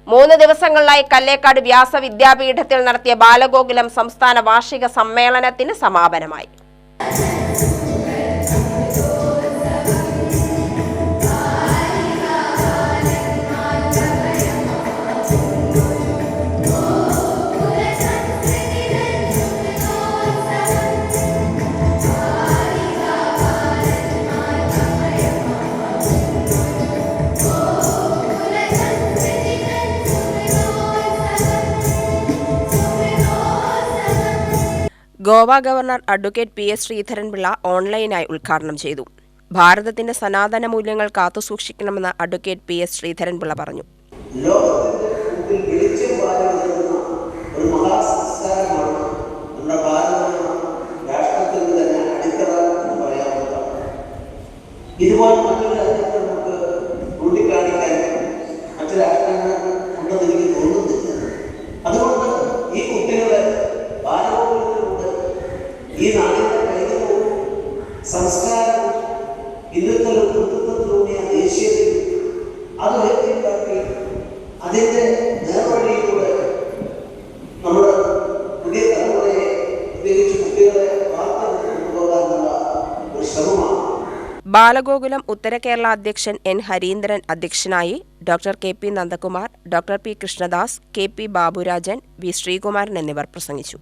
3 ദിവസങ്ങളിലായി കല്ലേക്കാട് വ്യാസ വിദ്യാപീഠത്തിൽ നടത്തിയ ബാലഗോകുലം സംസ്ഥാന വാർഷിക സമ്മേളനത്തിന് സമാപനമായി. Goa governor advocate P. എസ്. ശ്രീധരൻപിള്ള ഓൺലൈനായി ഉദ്ഘാടനം ചെയ്തു. ഭാരതത്തിന്റെ സനാതന മൂല്യങ്ങൾ കാത്തുസൂക്ഷിക്കണമെന്ന് അഡ്വക്കേറ്റ് പി. എസ്. ശ്രീധരൻപിള്ള പറഞ്ഞു. ഈ നാടിന്റെ കൈതവും സംസ്കാരവും ഹിന്ദുത്വവും ഹിന്ദുത്വത്തിലൂടെ ദേശീയതയും അത് ഉയർത്തിക്കാട്ടി അതിന്റെ നേർവഴിയിലൂടെ നമ്മുടെ പുതിയ തലമുറയെ പ്രത്യേകിച്ച് കുട്ടികളെ വാർത്തെടുത്തുകൊണ്ടുപോകാനുള്ള ഒരു ശ്രമമാണ്. ബാലഗോകുലം ഉത്തര കേരള അധ്യക്ഷൻ എൻ. ഹരീന്ദ്രൻ അധ്യക്ഷനായി. Doctor K. P. Nandakumar, doctor P. Krishnadas, K. P. Baburajan, V. Sreekumaran എന്നിവർ പ്രസംഗിച്ചു.